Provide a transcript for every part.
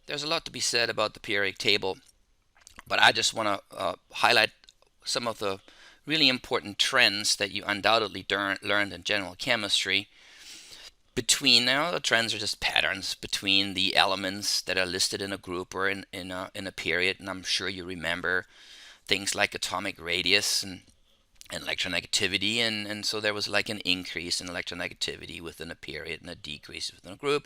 there's a lot to be said about the periodic table, but I just want to highlight some of the really important trends that you undoubtedly learned in general chemistry. Between now, the trends are just patterns between the elements that are listed in a group or in a period, and I'm sure you remember things like atomic radius and electronegativity, and so there was like an increase in electronegativity within a period and a decrease within a group.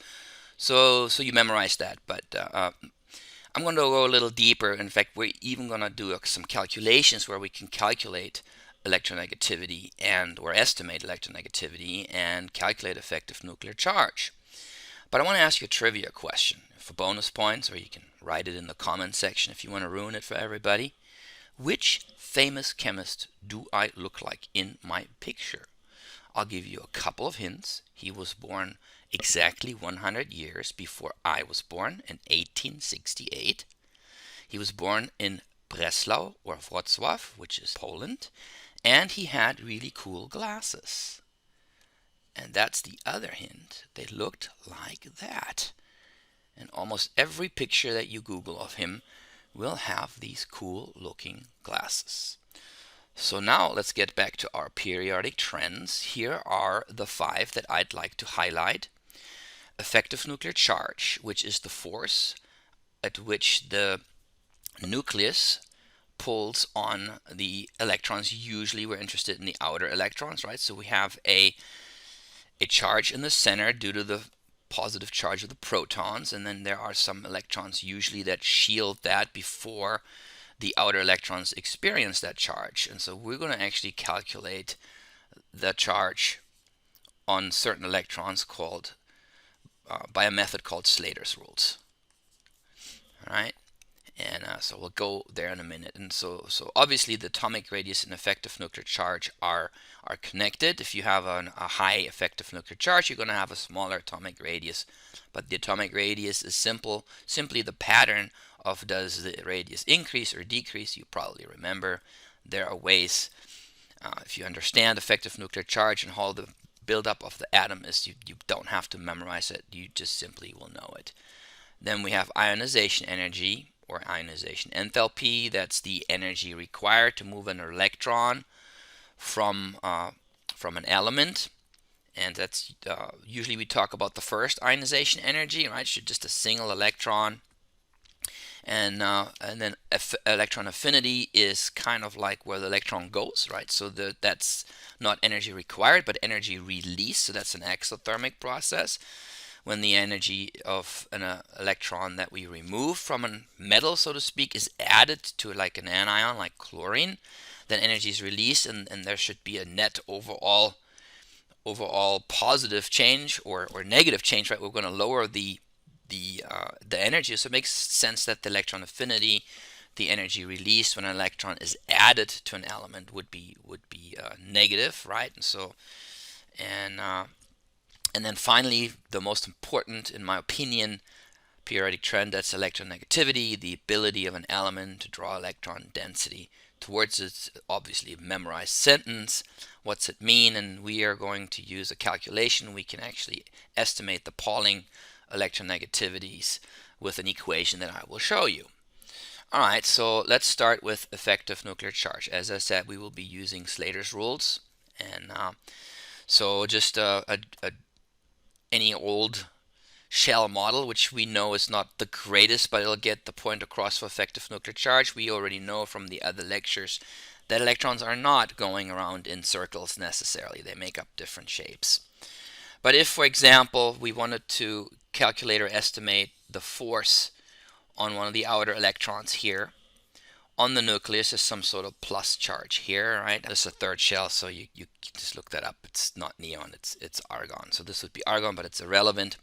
So you memorize that, but I'm going to go a little deeper. In fact, we're even going to do some calculations where we can calculate electronegativity and or estimate electronegativity and calculate effective nuclear charge. But I want to ask you a trivia question for bonus points, or you can write it in the comments section if you want to ruin it for everybody. Which famous chemist do I look like in my picture? I'll give you a couple of hints. He was born exactly 100 years before I was born in 1868. He was born in Breslau or Wrocław, which is Poland, and he had really cool glasses. And that's the other hint. They looked like that. And almost every picture that you Google of him will have these cool looking glasses. So now let's get back to our periodic trends. Here are the 5 that I'd like to highlight. Effective nuclear charge, which is the force at which the nucleus pulls on the electrons. Usually we're interested in the outer electrons, right? So we have a charge in the center due to the positive charge of the protons, and then there are some electrons usually that shield that before the outer electrons experience that charge. And so we're going to actually calculate the charge on certain electrons called by a method called Slater's rules. All right, and so we'll go there in a minute. And so obviously the atomic radius and effective nuclear charge are connected. If you have a high effective nuclear charge, you're going to have a smaller atomic radius. But the atomic radius is simply the pattern of does the radius increase or decrease. You probably remember there are ways, if you understand effective nuclear charge and how the buildup of the atom is, you don't have to memorize it. You just simply will know it. Then we have ionization energy or ionization enthalpy. That's the energy required to move an electron from an element, and that's usually we talk about the first ionization energy, right? So just a single electron, and then electron affinity is kind of like where the electron goes, right? So that's not energy required, but energy released. So that's an exothermic process. When the energy of an electron that we remove from a metal, so to speak, is added to like an anion like chlorine, then energy is released, and there should be a net overall positive change or negative change, right? We're going to lower the energy, so it makes sense that the electron affinity, the energy released when an electron is added to an element, would be negative, right? And then finally, the most important, in my opinion, periodic trend, that's electronegativity, the ability of an element to draw electron density towards its obviously memorized sentence. What's it mean? And we are going to use a calculation. We can actually estimate the Pauling electronegativities with an equation that I will show you. All right, so let's start with effective nuclear charge. As I said, we will be using Slater's rules, and so just any old shell model, which we know is not the greatest, but it'll get the point across for effective nuclear charge. We already know from the other lectures that electrons are not going around in circles necessarily. They make up different shapes. But if, for example, we wanted to calculate or estimate the force on one of the outer electrons here, on the nucleus is some sort of plus charge here, right? This is a third shell, so you just look that up. It's not neon, it's argon. So this would be argon, but it's irrelevant.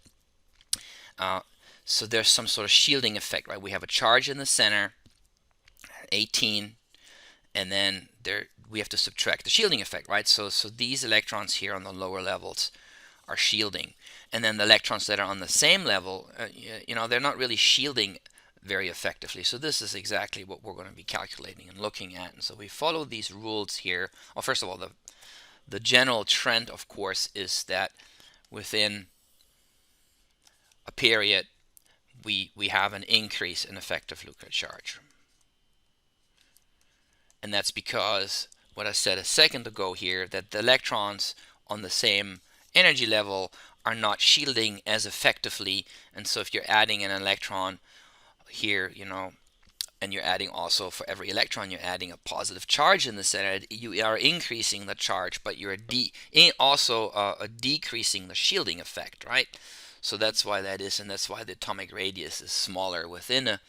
So there's some sort of shielding effect, right? We have a charge in the center, 18, and then we have to subtract the shielding effect, right? So these electrons here on the lower levels are shielding, and then the electrons that are on the same level, they're not really shielding very effectively. So this is exactly what we're going to be calculating and looking at. And so we follow these rules here. Well, first of all, the general trend, of course, is that within a period, we have an increase in effective nuclear charge. And that's because what I said a second ago here, that the electrons on the same energy level are not shielding as effectively. And so if you're adding an electron here, and you're adding also, for every electron, you're adding a positive charge in the center, you are increasing the charge, but you're also decreasing the shielding effect, right? So that's why that is, and that's why the atomic radius is smaller within a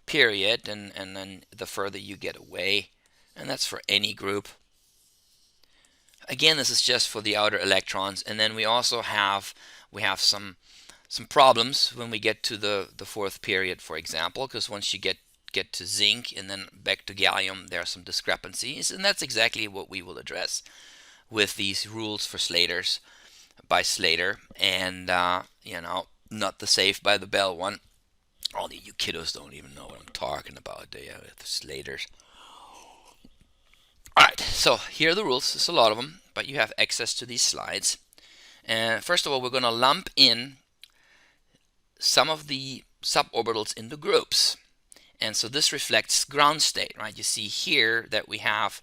period, and then the further you get away, and that's for any group. Again, this is just for the outer electrons, and then we also have some problems when we get to the fourth period, for example, because once you get to zinc and then back to gallium, there are some discrepancies, and that's exactly what we will address with these rules for Slaters by Slater, and not the Saved by the Bell one. All of you kiddos don't even know what I'm talking about, do you, with the Slaters? Alright, so here are the rules. There's a lot of them, but you have access to these slides. And first of all, we're going to lump in some of the suborbitals into groups. And so this reflects ground state, right? You see here that we have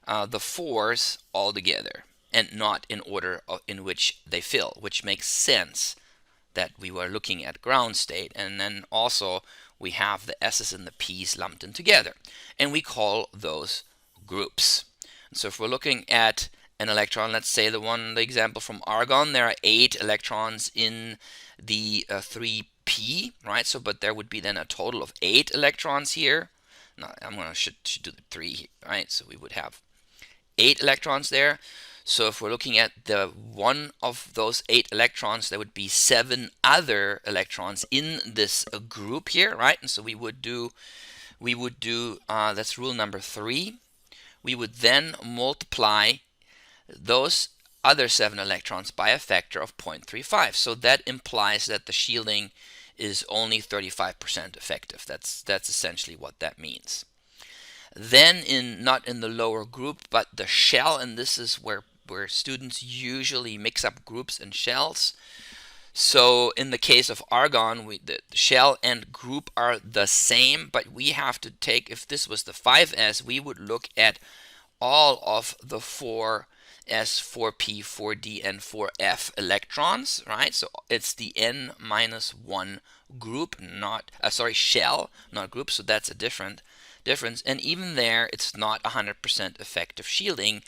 the 4s all together and not in order in which they fill, which makes sense that we were looking at ground state. And then also we have the S's and the P's lumped in together, and we call those groups. And so if we're looking at an electron, let's say the example from argon, there are 8 electrons in the 3p, right? So, but there would be then a total of 8 electrons here. No, I'm gonna should do the 3 here, right? So we would have 8 electrons there. So if we're looking at the one of those 8 electrons, there would be 7 other electrons in this group here, right? And so we would do that's rule number 3. We would then multiply those other 7 electrons by a factor of 0.35. So that implies that the shielding is only 35% effective. That's essentially what that means. Then not in the lower group, but the shell, and this is where students usually mix up groups and shells. So in the case of argon, the shell and group are the same, but we have to take, if this was the 5s, we would look at all of the 4s, 4p, 4d, and 4f electrons, right? So it's the n-1 group, shell, not group, so that's a difference. And even there, it's not 100% effective shielding.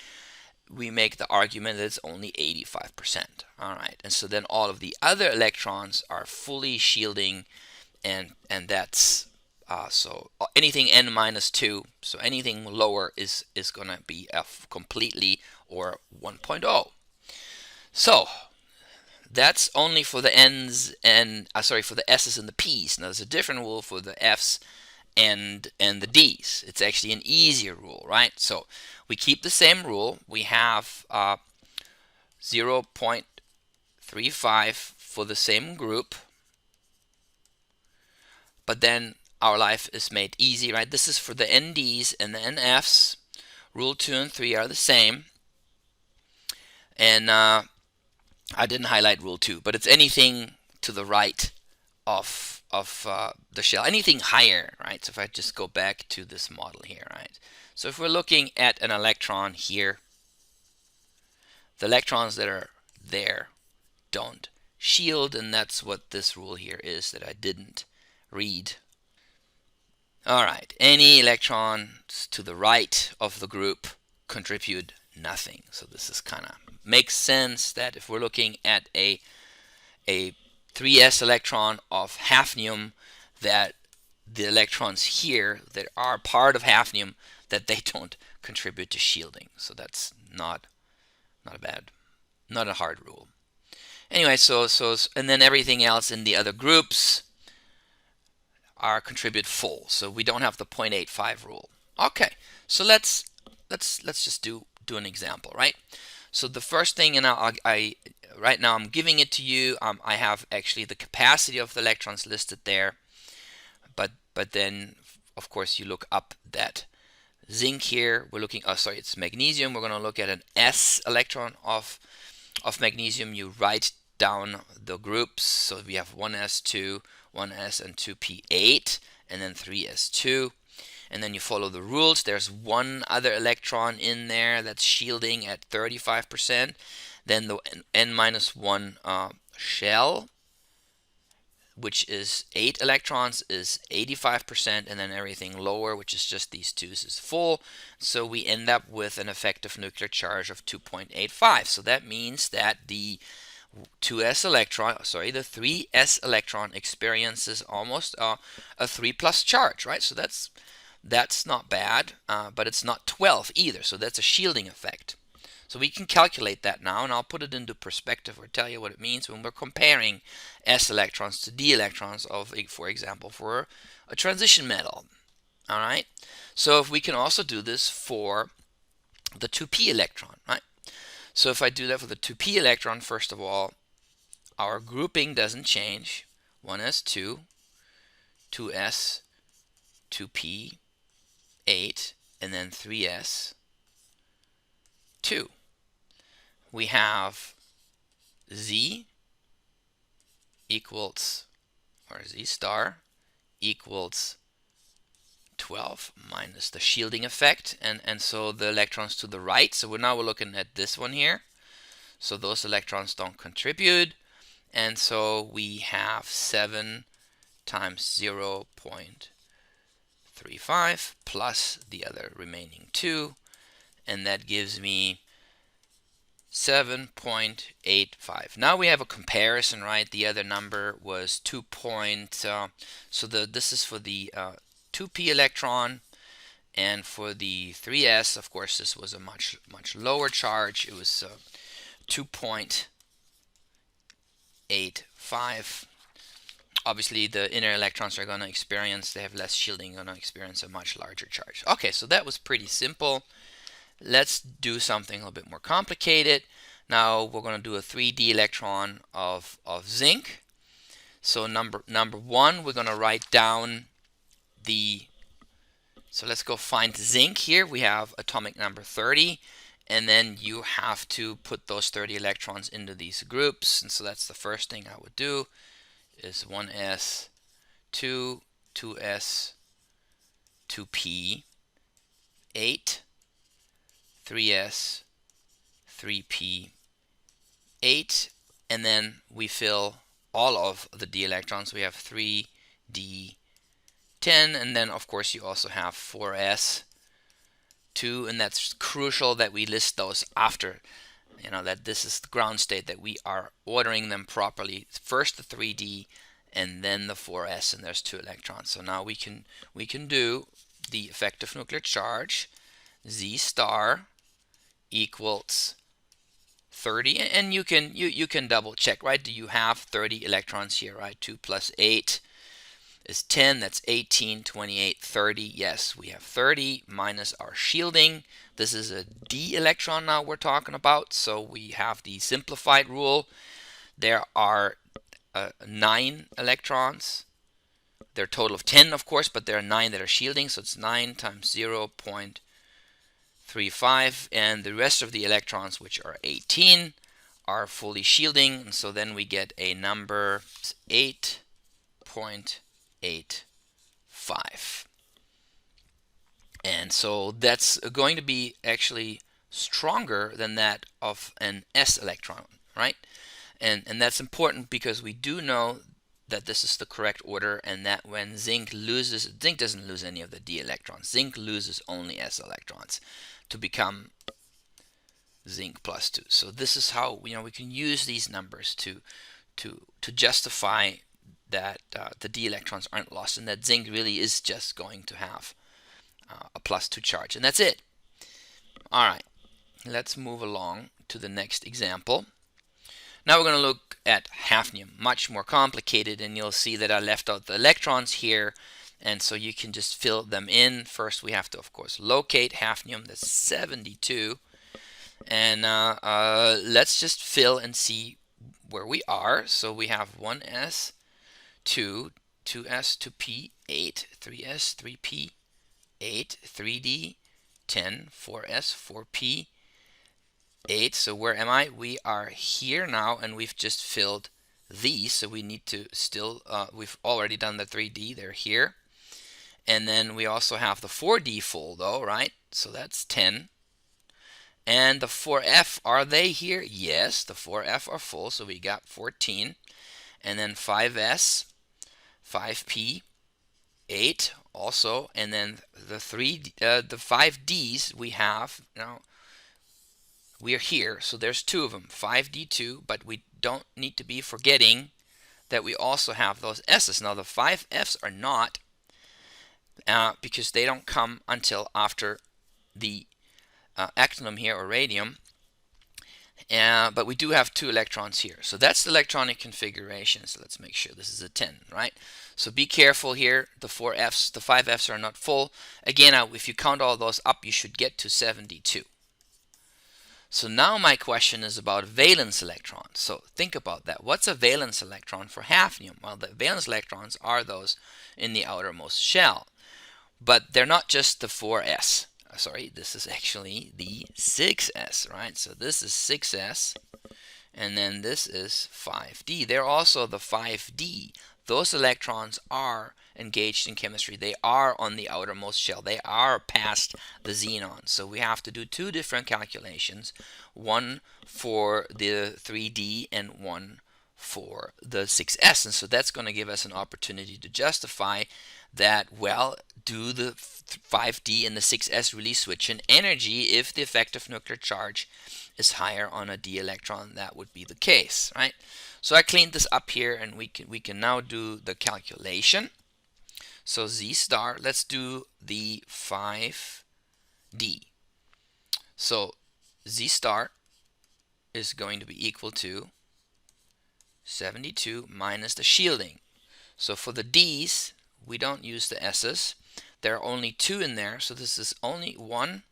We make the argument that it's only 85%. All right, and so then all of the other electrons are fully shielding, and that's so anything n-2, so anything lower is going to be F completely, or 1.0. So that's only for the n's and for the s's and the p's. Now there's a different rule for the f's and the d's. It's actually an easier rule, right? So we keep the same rule. We have 0.35 for the same group, but then our life is made easy, right? This is for the NDs and the NFs. Rule 2 and 3 are the same. And I didn't highlight rule 2, but it's anything to the right of the shell, anything higher, right? So if I just go back to this model here, right? So if we're looking at an electron here, the electrons that are there don't shield, and that's what this rule here is that I didn't read. All right, any electrons to the right of the group contribute nothing. So this is kind of makes sense that if we're looking at a 3s electron of hafnium, that the electrons here that are part of hafnium, that they don't contribute to shielding. So that's not a hard rule. Anyway, so and then everything else in the other groups are contribute full. So we don't have the 0.85 rule. Okay, so let's just do an example, right? So the first thing, and right now I'm giving it to you. I have actually the capacity of the electrons listed there, but then of course you look up that zinc here. We're looking, it's magnesium. We're going to look at an s electron of magnesium. You write down the groups. So we have 1s2, 1s and 2p8, and then 3s2. And then you follow the rules. There's one other electron in there that's shielding at 35%. Then the n-1 shell, which is 8 electrons, is 85%, and then everything lower, which is just these twos, is full. So we end up with an effective nuclear charge of 2.85. So that means that the 3s electron experiences almost a 3+ charge, right? So that's not bad, but it's not 12 either. So that's a shielding effect. So we can calculate that now, and I'll put it into perspective or tell you what it means when we're comparing s electrons to d electrons of, for example, for a transition metal. All right. So if we can also do this for the 2p electron, right? So if I do that for the 2p electron, first of all, our grouping doesn't change. 1s2, 2s, 2p, 8, and then 3s, 2. We have Z equals, or Z star equals 12 minus the shielding effect, and so the electrons to the right. So we're looking at this one here. So those electrons don't contribute, and so we have 7 times 0.35 plus the other remaining 2, and that gives me 7.85. Now we have a comparison, right? The other number was 2. This is for the 2p electron, and for the 3s, of course, this was a much lower charge. It was 2.85. Obviously, the inner electrons are going to experience, they have less shielding, going to experience a much larger charge. Okay, so that was pretty simple. Let's do something a little bit more complicated. Now we're going to do a 3D electron of zinc. So number 1, we're going to write down so let's go find zinc here. We have atomic number 30, and then you have to put those 30 electrons into these groups. And so that's the first thing I would do, is 1s, 2, 2s, 2p, 8, 3s, 3p, 8, and then we fill all of the d electrons. We have 3d, 10, and then of course you also have 4s, 2, and that's crucial that we list those after, that this is the ground state, that we are ordering them properly. First the 3d and then the 4s, and there's 2 electrons. So now we can do the effective nuclear charge, Z star equals 30, and you can double check, right? Do you have 30 electrons here, right? 2 plus 8 is 10. That's 18, 28, 30. Yes, we have 30 minus our shielding. This is a d electron now we're talking about, so we have the simplified rule. There are 9 electrons. There are a total of 10, of course, but there are 9 that are shielding, so it's 9 times 0.35, and the rest of the electrons, which are 18, are fully shielding, and so then we get a number 8.85. And so that's going to be actually stronger than that of an s electron, right? And that's important because we do know that this is the correct order, and that when zinc doesn't lose any of the d electrons. Zinc loses only s electrons to become zinc plus 2. So this is how we can use these numbers to justify that the d electrons aren't lost, and that zinc really is just going to have a +2 charge, and that's it. All right, let's move along to the next example. Now we're going to look at hafnium, much more complicated, and you'll see that I left out the electrons here, and so you can just fill them in. First we have to, of course, locate hafnium. That's 72, and let's just fill and see where we are. So we have 1s, 2, 2s, 2p, 8, 3s, 3p, 8, 3d, 10, 4s, 4p, 8. So where am I? We are here now, and we've just filled these, so we need to still, we've already done the 3D, they're here. And then we also have the 4D full though, right? So that's 10. And the 4F, are they here? Yes, the 4F are full, so we got 14. And then 5S, 5P, 8 also, and then the 5Ds we have now. We are here, so there's two of them, 5D2, but we don't need to be forgetting that we also have those S's. Now the 5Fs are not, because they don't come until after the actinium here, or radium. But we do have 2 electrons here. So that's the electronic configuration. So let's make sure this is a 10, right? So be careful here. The 4Fs, the 5Fs are not full. Again, if you count all those up, you should get to 72. So now my question is about valence electrons. So think about that. What's a valence electron for hafnium? Well, the valence electrons are those in the outermost shell. But they're not just the 4s. Sorry, this is actually the 6s, right? So this is 6s, and then this is 5d. They're also the 5d. Those electrons are engaged in chemistry. They are on the outermost shell. They are past the xenon. So we have to do 2 different calculations, one for the 3d and one for the 6s. And so that's going to give us an opportunity to justify that, well, do the 5D and the 6s really switch in energy if the effective nuclear charge is higher on a d electron? That would be the case, right? So I cleaned this up here, and we can now do the calculation. So Z star, let's do the 5D. So Z star is going to be equal to 72 minus the shielding. So for the D's, we don't use the S's. There are only 2 in there, so this is only 1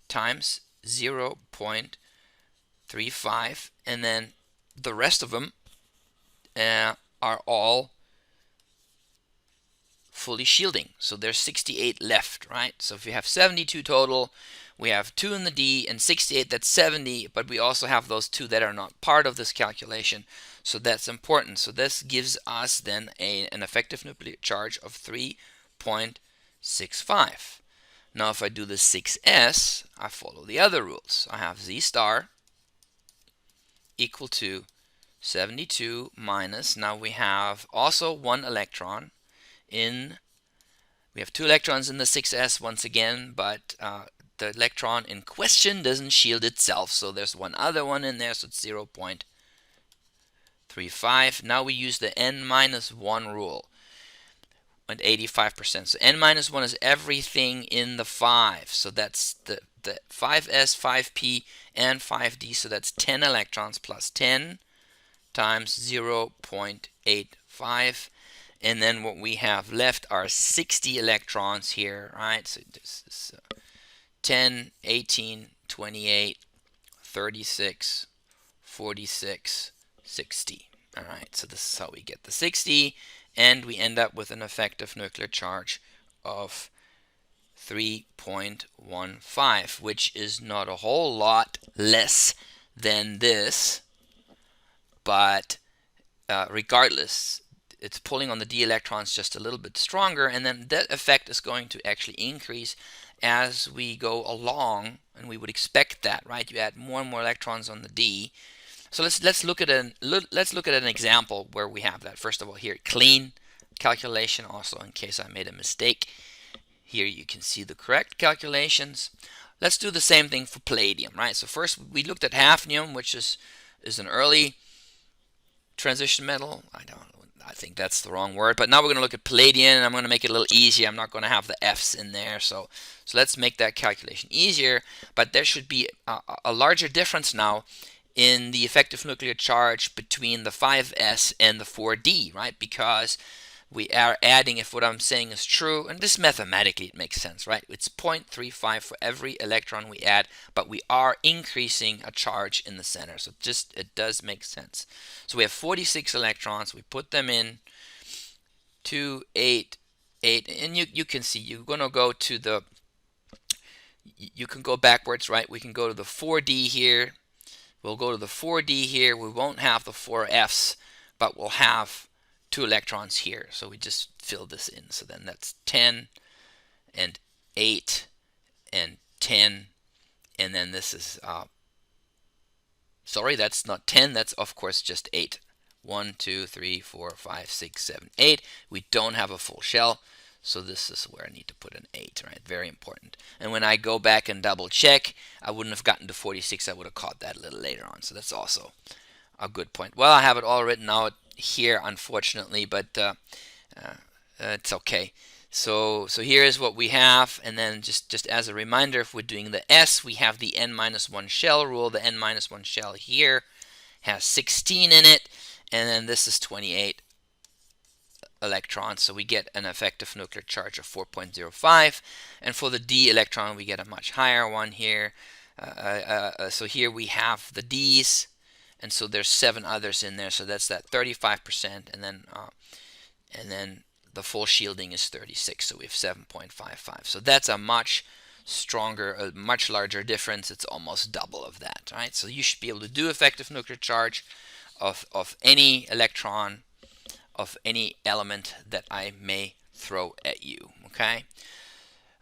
times 0.35, and then the rest of them are all fully shielding. So there's 68 left, right? So if we have 72 total, we have 2 in the D and 68, that's 70, but we also have those 2 that are not part of this calculation. So that's important. So this gives us then an effective nuclear charge of 3.65. Now if I do the 6s, I follow the other rules. I have Z star equal to 72 minus, now we have also 1 electron in, we have 2 electrons in the 6s once again, but the electron in question doesn't shield itself, so there's one other one in there, so it's 0.35. Now we use the n minus 1 rule at 85%. So n minus 1 is everything in the 5. So that's the 5s, 5p, and 5d. So that's 10 electrons plus 10 times 0.85. And then what we have left are 60 electrons here, right? So this is 10, 18, 28, 36, 46, 60. All right, so this is how we get the 60, and we end up with an effective nuclear charge of 3.15, which is not a whole lot less than this, but regardless, it's pulling on the d electrons just a little bit stronger, and then that effect is going to actually increase as we go along, and we would expect that, right? You add more and more electrons on the d. So let's look at an example where we have that. First of all, here, clean calculation, also in case I made a mistake. Here you can see the correct calculations. Let's do the same thing for palladium, right? So first we looked at hafnium, which is an early transition metal. I think that's the wrong word, but now we're going to look at palladium, and I'm going to make it a little easier. I'm not going to have the F's in there, so let's make that calculation easier. But there should be a larger difference now in the effective nuclear charge between the 5s and the 4d, right? Because we are adding, if what I'm saying is true, and this mathematically it makes sense, right? It's 0.35 for every electron we add, but we are increasing a charge in the center. So it does make sense. So we have 46 electrons. We put them in 2, 8, 8, and you can see you're going to go to the, you can go backwards, right? We can go to the 4D here. We'll go to the 4D here. We won't have the 4Fs. but we'll have 2 electrons here. So we just fill this in. So then that's 10 and 8 and 10, and then this is sorry, that's not 10, that's of course just 8. 1, 2, 3, 4, 5, 6, 7, 8. We don't have a full shell, so this is where I need to put an 8, right? Very important. And when I go back and double check, I wouldn't have gotten to 46. I would have caught that a little later on. So that's also a good point. Well, I have it all written out here, unfortunately, but it's okay. So here is what we have, and then just as a reminder, if we're doing the S, we have the n-1 shell rule. The n-1 shell here has 16 in it, and then this is 28 electrons, so we get an effective nuclear charge of 4.05. And for the D electron, we get a much higher one here. So here we have the D's, and so there's 7 others in there, so that's that 35%, and then the full shielding is 36, so we have 7.55. So that's a much stronger, a much larger difference. It's almost double of that, right? So you should be able to do effective nuclear charge of any electron, of any element that I may throw at you, okay?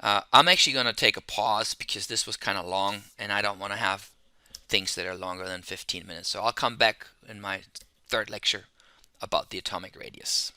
I'm actually going to take a pause because this was kind of long, and I don't want to have things that are longer than 15 minutes. So I'll come back in my third lecture about the atomic radius.